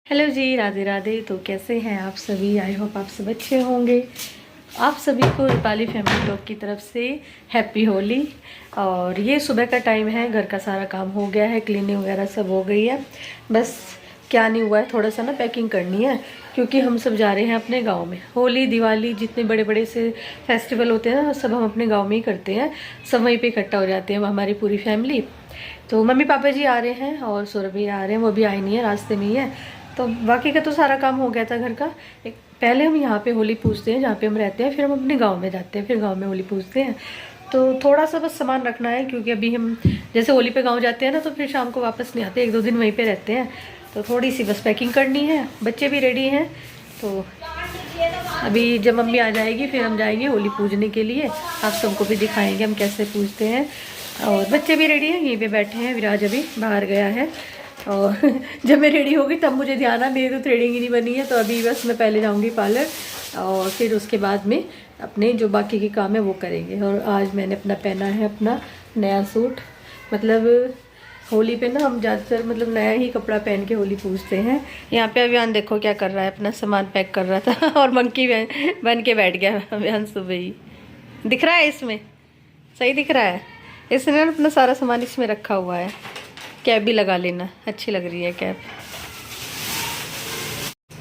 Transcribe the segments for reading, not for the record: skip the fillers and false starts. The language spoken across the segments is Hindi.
हेलो जी, राधे राधे। तो कैसे हैं आप सभी? आई होप आप सब अच्छे होंगे। आप सभी को रूपाली फैमिली ब्लॉग की तरफ से हैप्पी होली। और ये सुबह का टाइम है, घर का सारा काम हो गया है, क्लीनिंग वगैरह सब हो गई है। बस क्या नहीं हुआ है, थोड़ा सा ना पैकिंग करनी है, क्योंकि हम सब जा रहे हैं अपने गांव में। होली दिवाली जितने बड़े बड़े से फेस्टिवल होते हैं ना, सब हम अपने गाँव में ही करते हैं। सब वहीं पर इकट्ठा हो जाते हैं हमारी पूरी फैमिली। तो मम्मी पापा जी आ रहे हैं और सौरभ भी आ रहे हैं, वो भी आए नहीं है, रास्ते में ही है। तो बाकी का तो सारा काम हो गया था घर का। एक पहले हम यहाँ पे होली पूजते हैं जहाँ पे हम रहते हैं, फिर हम अपने गांव में जाते हैं, फिर गांव में होली पूजते हैं। तो थोड़ा सा बस सामान रखना है, क्योंकि अभी हम जैसे होली पे गांव जाते हैं ना, तो फिर शाम को वापस नहीं आते, 1-2 दिन वहीं पे रहते हैं। तो थोड़ी सी बस पैकिंग करनी है। बच्चे भी रेडी हैं, तो अभी जब मम्मी आ जाएगी फिर हम जाएंगे होली पूजने के लिए। आप सबको भी दिखाएंगे हम कैसे पूजते हैं। और बच्चे भी रेडी हैं, यहीं पे बैठे हैं। विराज अभी बाहर गया है। और जब मैं रेडी होगी तब मुझे ध्यान है, मेरी तो थ्रेडिंग ही नहीं बनी है। तो अभी बस मैं पहले जाऊंगी पार्लर, और फिर उसके बाद में अपने जो बाकी के काम है वो करेंगे। और आज मैंने अपना पहना है अपना नया सूट। मतलब होली पे ना हम ज़्यादातर मतलब नया ही कपड़ा पहन के होली पूजते हैं। यहाँ पे अभियान देखो क्या कर रहा है, अपना सामान पैक कर रहा था और मंकी बन के बैठ गया अभियान सुबह ही। दिख रहा है इसमें? सही दिख रहा है। इसने अपना सारा सामान इसमें रखा हुआ है। कैप भी लगा लेना, अच्छी लग रही है कैप।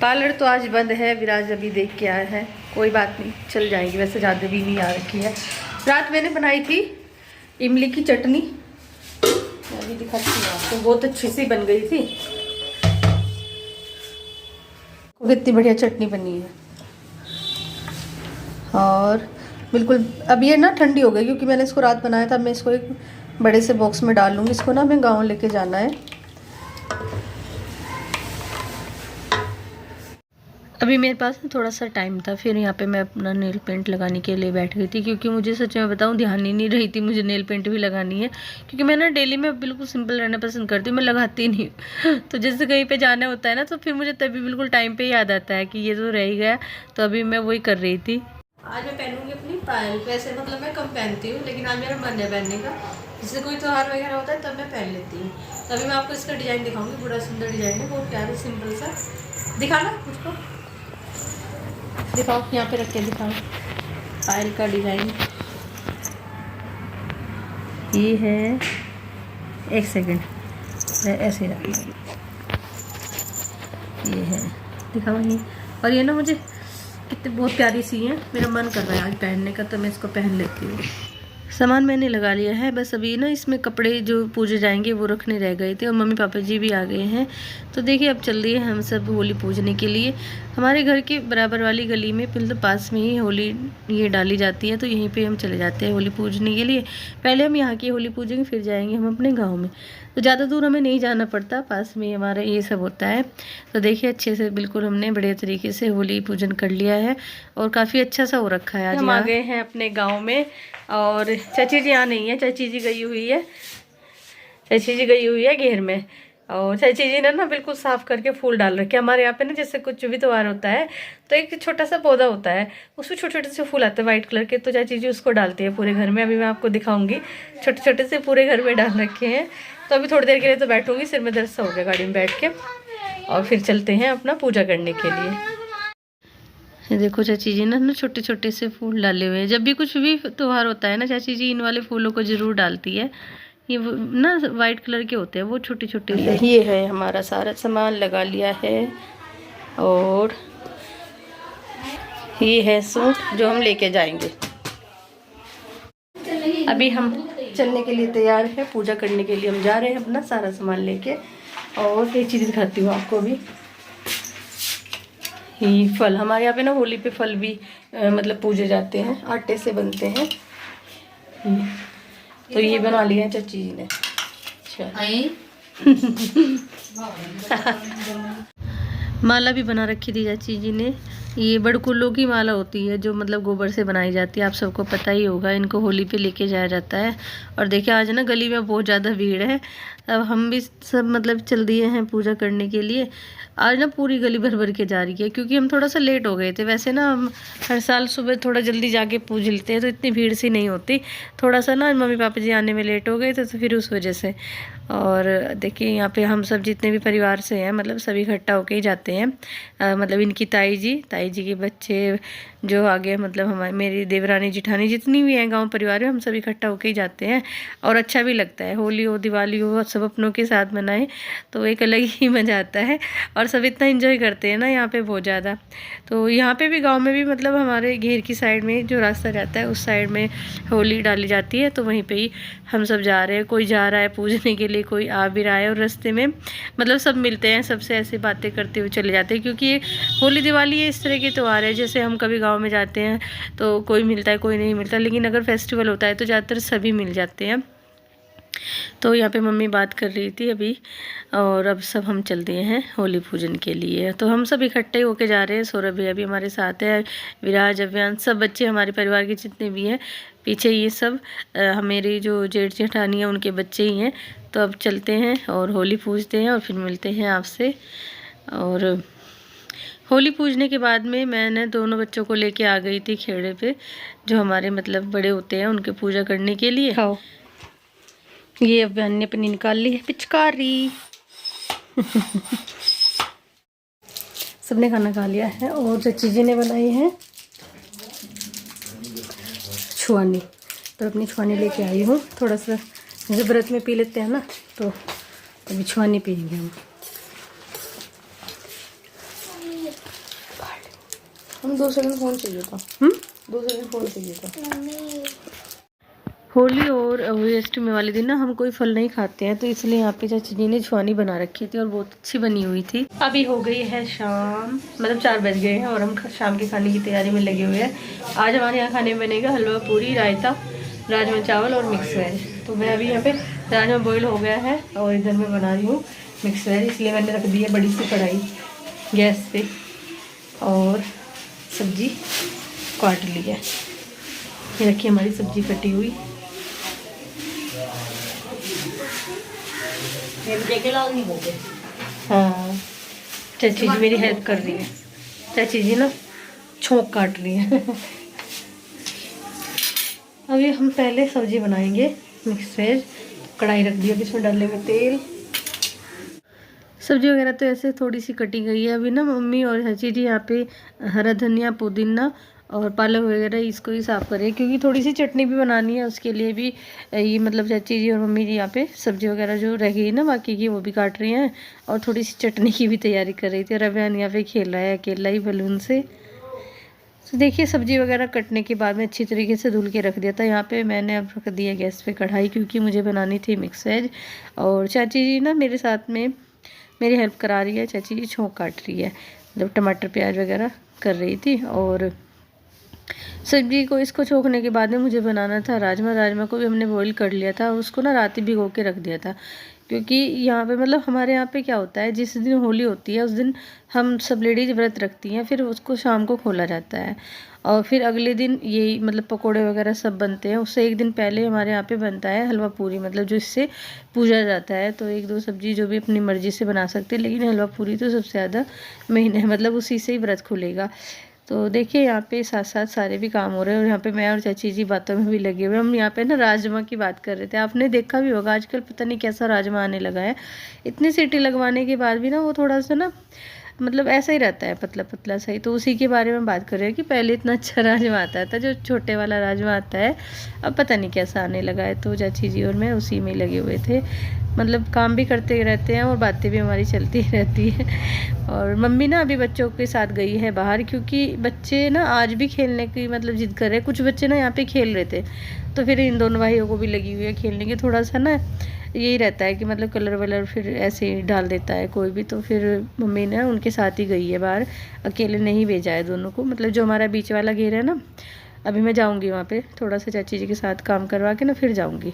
पार्लर तो आज बंद है, विराज अभी देख के आया है। कोई बात नहीं, चल जाएगी। वैसे ज़्यादा भी नहीं आ रखी है। रात मैंने बनाई थी इमली की चटनी, अभी दिखाती हूँ आपको। बहुत अच्छी सी बन गई थी। कितनी बढ़िया चटनी बनी है। और बिल्कुल अब ये ना ठंडी हो गई, क्योंकि मैंने इसको रात बनाया था। मैं इसको एक बड़े से बॉक्स में डाल लूँगी। इसको ना मैं गाँव लेके जाना है। अभी मेरे पास ना थोड़ा सा टाइम था, फिर यहाँ पे मैं अपना नेल पेंट लगाने के लिए बैठ गई थी, क्योंकि मुझे सच में बताऊँ ध्यान ही नहीं रही थी मुझे नेल पेंट भी लगानी है। क्योंकि मैं ना डेली में बिल्कुल सिंपल रहना पसंद करती हूँ, मैं लगाती नहीं तो जैसे कहीं पे जाना होता है ना, तो फिर मुझे तभी बिल्कुल टाइम पे याद आता है कि ये तो रह ही गया। तो अभी मैं वही कर रही थी। आज मैं पहनूंगी अपनी पायल। वैसे मतलब मैं कम पहनती हूँ, लेकिन आज मेरा मन है पहनने का। जैसे कोई त्यौहार वगैरह होता है तब मैं पहन लेती हूँ। तभी मैं आपको इसका डिज़ाइन दिखाऊंगी। बड़ा सुंदर डिज़ाइन है, बहुत प्यारा सिंपल सा। दिखाना मुझको, दिखाओ, यहाँ पे रख के दिखाओ पायल का डिज़ाइन। ये है, एक सेकंड, मैं ऐसे ही रखूँगी। ये है, दिखाओ ये। और ये ना मुझे कितनी बहुत प्यारी सी है, मेरा मन कर रहा है आज पहनने का, तो मैं इसको पहन लेती हूँ। सामान मैंने लगा लिया है, बस अभी ना इसमें कपड़े जो पूजे जाएंगे वो रखने रह गए थे। और मम्मी पापा जी भी आ गए हैं। तो देखिए अब चल रही है हम सब होली पूजने के लिए। हमारे घर के बराबर वाली गली में बिल्कुल पास में ही होली ये डाली जाती है, तो यहीं पे हम चले जाते हैं होली पूजने के लिए। पहले हम यहाँ की होली पूजेंगे, फिर जाएंगे हम अपने गाँव में। तो ज़्यादा दूर हमें नहीं जाना पड़ता, पास में हमारा ये सब होता है। तो देखिए अच्छे से बिल्कुल हमने बढ़िया तरीके से होली पूजन कर लिया है, और काफ़ी अच्छा सा हो रखा है। आज हम आ गए हैं अपने गाँव में, और चाची जी यहाँ नहीं है, चाची जी गई हुई है। चाची जी गई हुई है घेर में। और चाची जी ने ना बिल्कुल साफ करके फूल डाल रखे। हमारे यहाँ पे ना जैसे कुछ भी त्योहार होता है तो एक छोटा सा पौधा होता है, उसमें छोटे छोटे से फूल आते हैं व्हाइट कलर के। तो चाची जी उसको डालती है पूरे घर में। अभी मैं आपको दिखाऊंगी, छोटे छोटे से पूरे घर में डाल रखे हैं। तो अभी थोड़ी देर के लिए तो बैठूंगी, सिर में दर्द सा हो गया गाड़ी में बैठ के। और फिर चलते हैं अपना पूजा करने के लिए। ये देखो चाची जी ना छोटे छोटे से फूल डाले हुए हैं। जब भी कुछ भी त्योहार होता है ना, चाची जी इन वाले फूलों को जरूर डालती है। ये ना वाइट कलर के होते हैं, वो छोटे छोटे से। ये है हमारा सारा सामान लगा लिया है। और ये है सूट जो हम लेके जाएंगे। अभी हम चलने के लिए तैयार है, पूजा करने के लिए हम जा रहे हैं अपना सारा सामान लेके। और एक चीज़ दिखाती हूँ आपको भी। ये फल, हमारे यहाँ पे ना होली पे फल भी मतलब पूजे जाते हैं, आटे से बनते हैं। तो ये बना लिया है चाची जी ने। अच्छा माला भी बना रखी थी चाची जी ने। ये बड़कुल्लों की माला होती है, जो मतलब गोबर से बनाई जाती है। आप सबको पता ही होगा, इनको होली पे लेके जाया जाता है। और देखिए आज ना गली में बहुत ज़्यादा भीड़ है। अब हम भी सब मतलब चल दिए हैं पूजा करने के लिए। आज ना पूरी गली भर भर के जा रही है, क्योंकि हम थोड़ा सा लेट हो गए थे। वैसे ना हम हर साल सुबह थोड़ा जल्दी जाके पूज लेते हैं, तो इतनी भीड़ सी नहीं होती। थोड़ा सा ना मम्मी पापा जी आने में लेट हो गए थे, तो फिर उस वजह से। और देखिए यहाँ पे हम सब जितने भी परिवार से हैं मतलब सभी इकट्ठा होके ही जाते हैं। मतलब इनकी ताई जी के बच्चे जो आगे मतलब हमारी मेरी देवरानी जिठानी जितनी भी हैं गांव परिवार में, हम सब इकट्ठा होके ही जाते हैं। और अच्छा भी लगता है, होली हो दिवाली हो सब अपनों के साथ मनाएं तो एक अलग ही मज़ा आता है। और सब इतना एंजॉय करते हैं ना यहाँ पे बहुत ज़्यादा। तो यहाँ पे भी गाँव में भी मतलब हमारे घेर की साइड में जो रास्ता जाता है उस साइड में होली डाली जाती है, तो वहीं पर ही हम सब जा रहे हैं। कोई जा रहा है पूजने के लिए, कोई आ भी रहा है, और रास्ते में मतलब सब मिलते हैं, सबसे ऐसे बातें करते हुए चले जाते हैं। क्योंकि ये होली दिवाली ये इस तरह के त्यौहार है, जैसे हम कभी गांव में जाते हैं तो कोई मिलता है कोई नहीं मिलता, लेकिन अगर फेस्टिवल होता है तो ज़्यादातर सभी मिल जाते हैं। तो यहाँ पे मम्मी बात कर रही थी अभी, और अब सब हम चल दिए हैं होली पूजन के लिए। तो हम सब इकट्ठे होके जा रहे हैं। सौरभ भैया भी हमारे साथ है, विराज अभियान सब बच्चे हमारे परिवार के जितने भी हैं पीछे, ये सब मेरी जो जेठ जेठानी है उनके बच्चे ही हैं। तो अब चलते हैं और होली पूजते हैं और फिर मिलते हैं आपसे। और होली पूजने के बाद में मैंने दोनों बच्चों को लेके आ गई थी खेड़े पे, जो हमारे मतलब बड़े होते हैं उनके पूजा करने के लिए। हाँ ये अब मैंने अपनी निकाल ली है पिचकारी। सबने खाना खा लिया है और चची जी ने बनाई है छुआनी, तो अपनी छुआनी लेके आई हूँ। थोड़ा सा जैसे व्रत में पी लेते हैं ना, तो अभी छुआनी पियेंगे हम 2 सेकंड फ़ोन चाहिए था। 2 सेकंड फ़ोन चाहिए था। होली और अष्टमी वाले दिन ना हम कोई फल नहीं खाते हैं, तो इसलिए यहाँ पे चाची जी ने छुआनी बना रखी थी और बहुत अच्छी बनी हुई थी। अभी हो गई है शाम, मतलब 4 बज गए हैं और हम शाम के खाने की तैयारी में लगे हुए हैं। आज हमारे यहाँ खाने में बनेगा हलवा पूरी, रायता, राजमा चावल और मिक्स वेज। तो मैं अभी यहाँ पे राजमा बॉईल हो गया है और इधर मैं बना रही हूँ मिक्स वेज, इसलिए मैंने रख दी है बड़ी सी कढ़ाई गैस पे और सब्जी काट ली है। ये रखी हमारी सब्जी कटी हुई। हाँ चाची जी मेरी हेल्प कर रही है, चाची जी ना छोंक काट रही है। अभी हम पहले सब्जी बनाएंगे मिक्स वेज। कढ़ाई रख दी, अभी इसमें डालेंगे तेल। सब्जी वगैरह तो ऐसे थोड़ी सी कटी गई है। अभी ना मम्मी और चाची जी यहाँ पे हरा धनिया, पुदीना और पालक वगैरह इसको ही साफ़ करें, क्योंकि थोड़ी सी चटनी भी बनानी है उसके लिए भी। ये मतलब चाची जी और मम्मी जी यहाँ पे सब्जी वगैरह जो रह गई ना बाकी की वो भी काट रही हैं, और थोड़ी सी चटनी की भी तैयारी कर रही थी। और अभियान यहाँ पे खेल रहा है अकेला ही बलून से। तो देखिए सब्जी वगैरह कटने के बाद में अच्छी तरीके से धुल के रख दिया था। यहाँ पे मैंने अब रख दिया गैस पे कढ़ाई, क्योंकि मुझे बनानी थी मिक्स वेज। और चाची जी ना मेरे साथ में मेरी हेल्प करा रही है। चाची जी छोंक काट रही है, मतलब टमाटर प्याज वगैरह कर रही थी। और सब्जी को इसको छोंकने के बाद में मुझे बनाना था राजमा को भी हमने बॉईल कर लिया था और उसको ना रात ही भिगो के रख दिया था। क्योंकि यहाँ पे मतलब हमारे यहाँ पे क्या होता है, जिस दिन होली होती है उस दिन हम सब लेडीज व्रत रखती हैं, फिर उसको शाम को खोला जाता है और फिर अगले दिन यही मतलब पकोड़े वगैरह सब बनते हैं। उससे एक दिन पहले हमारे यहाँ पे बनता है हलवा पूरी, मतलब जो इससे पूजा जाता है। तो 1-2 सब्जी जो भी अपनी मर्ज़ी से बना सकते हैं, लेकिन हलवा पूरी तो सबसे ज़्यादा महीने मतलब उसी से ही व्रत खुलेगा। तो देखिए यहाँ पे साथ साथ सारे भी काम हो रहे हैं और यहाँ पे मैं और चाची जी बातों में भी लगे हुए। हम यहाँ पे ना राजमा की बात कर रहे थे। आपने देखा भी होगा आजकल पता नहीं कैसा राजमा आने लगा है। इतनी सीटी लगवाने के बाद भी ना वो थोड़ा सा ना मतलब ऐसा ही रहता है, पतला पतला सा ही। तो उसी के बारे में बात कर रहे हैं कि पहले इतना अच्छा राजमा आता था, जो छोटे वाला राजमा आता है, अब पता नहीं कैसा आने लगा है। तो चाची जी और मैं उसी में लगे हुए थे, मतलब काम भी करते रहते हैं और बातें भी हमारी चलती रहती है। और मम्मी ना अभी बच्चों के साथ गई है बाहर, क्योंकि बच्चे ना आज भी खेलने की मतलब जिद कर रहे हैं। कुछ बच्चे ना यहाँ पे खेल रहे थे, तो फिर इन दोनों भाइयों को भी लगी हुई है खेलने की। थोड़ा सा ना यही रहता है कि मतलब कलर वलर फिर ऐसे ही डाल देता है कोई भी, तो फिर मम्मी ने उनके साथ ही गई है बाहर, अकेले नहीं भेजा है दोनों को। मतलब जो हमारा बीच वाला घेर है ना, अभी मैं जाऊंगी वहाँ पे थोड़ा सा चाची जी के साथ काम करवा के ना फिर जाऊंगी,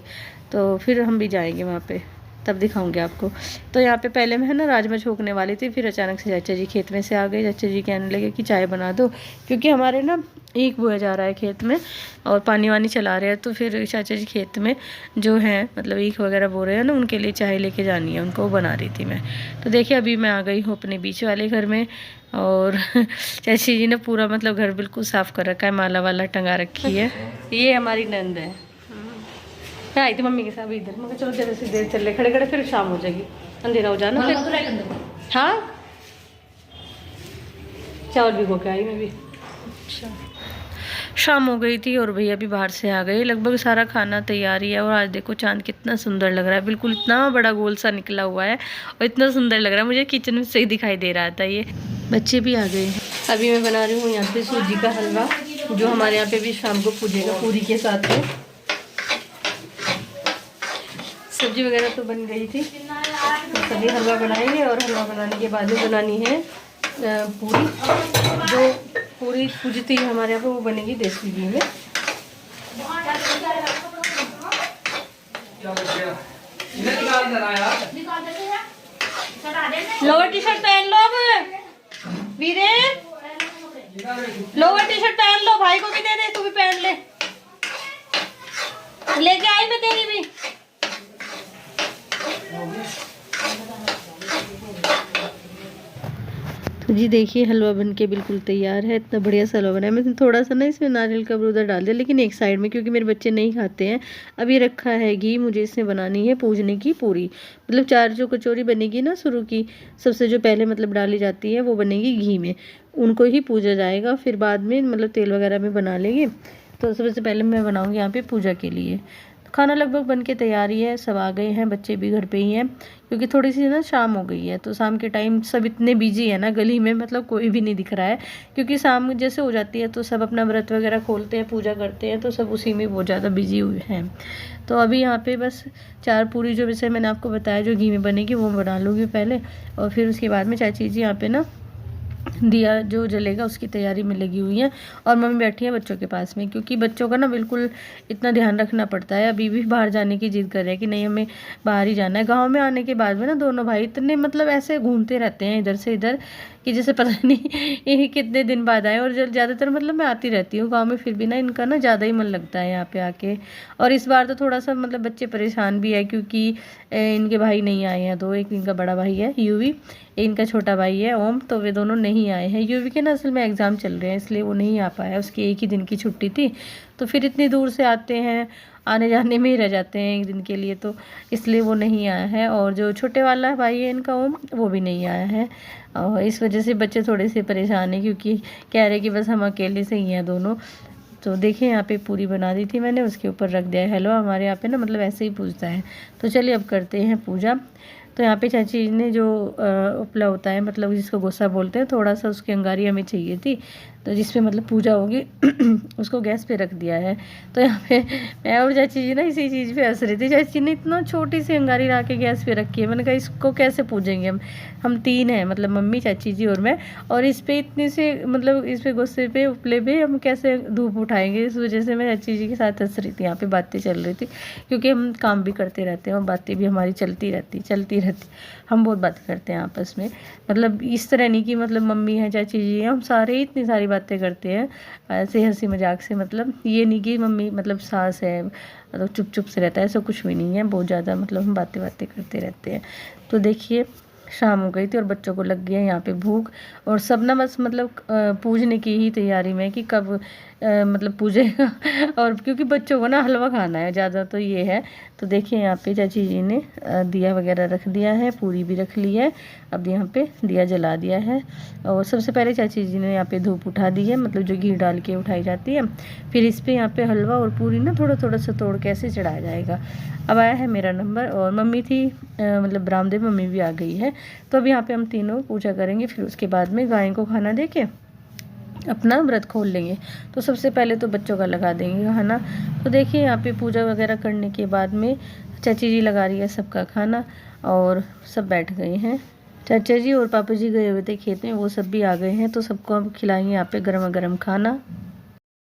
तो फिर हम भी जाएंगे वहाँ पे, तब दिखाऊंगी आपको। तो यहाँ पे पहले मैं है ना राजमा छोकने वाली थी, फिर अचानक से चाचा जी खेत में से आ गए। चाचा जी कहने लगे कि चाय बना दो, क्योंकि हमारे ना ईख बोया जा रहा है खेत में और पानी वानी चला रहे हैं। तो फिर चाचा जी खेत में जो है मतलब ईख वगैरह बो रहे हैं ना, उनके लिए चाय लेके जानी है उनको, वो बना रही थी मैं। तो देखिए अभी मैं आ गई हूँ अपने बीच वाले घर में, और चाची जी ने पूरा मतलब घर बिल्कुल साफ़ कर रखा है, माला वाला टंगा रखी है। ये हमारी नंद है, मैं आई थी मम्मी के साथ इधर, मगर चलो जरा सी देर चल रहे खड़े खड़े, फिर शाम हो जाएगी, अंधेरा हो जाना फिर। हाँ चावल भिगो के आई मैं भी। अच्छा शाम हो गई थी और भैया भी बाहर से आ गए। लगभग सारा खाना तैयार ही है। और आज देखो चांद कितना सुंदर लग रहा है, बिल्कुल इतना बड़ा गोल सा निकला हुआ है और इतना सुंदर लग रहा है, मुझे किचन में से ही दिखाई दे रहा था। ये बच्चे भी आ गए हैं। अभी मैं बना रही हूँ यहाँ पे सूजी का हलवा, जो हमारे यहाँ पे भी शाम को पूजेगा पूरी के साथ में। सब्जी वगैरह तो बन गई थी, तो सभी हलवा बनाएंगे और हलवा बनाने के बाद में बनानी है पूरी। जो पूरी पूजती है हमारे यहाँ पे वो बनेगी देसी घी में। लोअर टी शर्ट पहन लो अब वीरे, लोअर टी शर्ट पहन लो, भाई को भी दे दे, तू भी पहन ले। लेके आई मैं तेरी भी। तो जी देखिए हलवा बनके बिल्कुल तैयार है। इतना बढ़िया सा हलवा बना है। मैंने थोड़ा सा ना इसमें नारियल का पाउडर डाल दिया, लेकिन एक साइड में, क्योंकि मेरे बच्चे नहीं खाते हैं। अब ये रखा है घी, मुझे इसमें बनानी है पूजने की पूरी। मतलब 4 जो कचौरी बनेगी ना शुरू की, सबसे जो पहले मतलब डाली जाती है वो बनेगी घी में, उनको ही पूजा जाएगा। फिर बाद में मतलब तेल वगैरह में बना लेंगे। तो सबसे पहले मैं बनाऊँगी यहाँ पर पूजा के लिए। खाना लगभग बन के तैयार ही है, सब आ गए हैं, बच्चे भी घर पे ही हैं, क्योंकि थोड़ी सी ना शाम हो गई है। तो शाम के टाइम सब इतने बिजी है ना गली में, मतलब कोई भी नहीं दिख रहा है, क्योंकि शाम जैसे हो जाती है तो सब अपना व्रत वगैरह खोलते हैं, पूजा करते हैं, तो सब उसी में बहुत ज़्यादा बिजी हुए हैं। तो अभी यहाँ पे बस 4 पूरी जो वैसे मैंने आपको बताया जो घी में बनेगी वो बना लूँगी पहले, और फिर उसके बाद में चाची जी यहाँ पे ना दिया जो जलेगा उसकी तैयारी में लगी हुई है। और मम्मी बैठी है बच्चों के पास में, क्योंकि बच्चों का ना बिल्कुल इतना ध्यान रखना पड़ता है। अभी भी बाहर जाने की जिद कर रहे हैं कि नहीं हमें बाहर ही जाना है। गांव में आने के बाद में ना दोनों भाई इतने मतलब ऐसे घूमते रहते हैं इधर से इधर, कि जैसे पता नहीं ये कितने दिन बाद आए। और ज़्यादातर मतलब मैं आती रहती हूँ गाँव में, फिर भी ना इनका ना ज़्यादा ही मन लगता है यहाँ पे आके। और इस बार तो थोड़ा सा मतलब बच्चे परेशान भी है, क्योंकि इनके भाई नहीं आए हैं 2, एक इनका बड़ा भाई है यूवी, इनका छोटा भाई है ओम, तो वे दोनों नहीं आए हैं। यूवी के ना असल में एग्ज़ाम चल रहे हैं, इसलिए वो नहीं आ पाया, उसकी एक ही दिन की छुट्टी थी। तो फिर इतनी दूर से आते हैं, आने जाने में ही रह जाते हैं एक दिन के लिए, तो इसलिए वो नहीं आया है। और जो छोटे वाला भाई है इनका ओम, वो भी नहीं आया है। और इस वजह से बच्चे थोड़े से परेशान हैं, क्योंकि कह रहे कि बस हम अकेले से ही हैं दोनों। तो देखिए यहाँ पे पूरी बना दी थी मैंने, उसके ऊपर रख दिया है हलवा। हमारे यहाँ पे ना मतलब ऐसे ही पूजता है। तो चलिए अब करते हैं पूजा। तो यहाँ पे चाची ने जो उपला होता है, मतलब जिसको गोसा बोलते हैं, थोड़ा सा उसकी अंगारी हमें चाहिए थी, तो जिस पे मतलब पूजा होगी उसको गैस पे रख दिया है। तो यहाँ पे मैं और चाची जी ना इसी चीज़ पे हंस रही थी। चाची ने इतना छोटी सी अंगारी ला के गैस पे रखी है। मैंने कहा इसको कैसे पूजेंगे हम 3 हैं, मतलब मम्मी, चाची जी और मैं, और इस पे इतनी से मतलब इस पे गुस्से पे उपले पे हम कैसे धूप उठाएंगे। इस वजह से मैं चाची जी के साथ हंस रही थी। यहाँ पे बातें चल रही थी, क्योंकि हम काम भी करते रहते हैं और बातें भी हमारी चलती रहती। हम बहुत बातें करते हैं आपस में, मतलब इस तरह नहीं कि मतलब मम्मी है चाची जी हैं, हम सारे इतनी सारी बातें करते हैं ऐसे हंसी मजाक से। मतलब ये नहीं कि मम्मी मतलब सास है मतलब चुप से रहता है, ऐसा कुछ भी नहीं है। बहुत ज़्यादा मतलब हम बातें करते रहते हैं। तो देखिए शाम हो गई थी और बच्चों को लग गया यहाँ पे भूख, और सब ना बस मतलब पूजने की ही तैयारी में कि कब मतलब पूजेगा और क्योंकि बच्चों को ना हलवा खाना है ज़्यादा, तो ये है। तो देखिए यहाँ पे चाची जी ने दिया वगैरह रख दिया है, पूरी भी रख ली है। अब यहाँ पे दिया जला दिया है, और सबसे पहले चाची जी ने यहाँ पे धूप उठा दी है, मतलब जो घी डाल के उठाई जाती है। फिर इस पर यहाँ पे हलवा और पूरी ना थोड़ा सा तोड़ के ऐसे चढ़ाया जाएगा। अब आया है मेरा नंबर, और मम्मी थी मतलब रामदेव मम्मी भी आ गई है। तो अब यहाँ पे हम तीनों पूजा करेंगे, फिर उसके बाद में गाय को खाना दे के अपना व्रत खोल लेंगे। तो सबसे पहले तो बच्चों का लगा देंगे खाना। तो देखिए यहाँ पे पूजा वगैरह करने के बाद में चाची जी लगा रही है सबका खाना, और सब बैठ गए हैं। चाचा जी और पापा जी गए हुए थे खेत में, वो सब भी आ गए हैं। तो सबको हम खिलाएंगे यहाँ पे गर्मा गर्म खाना।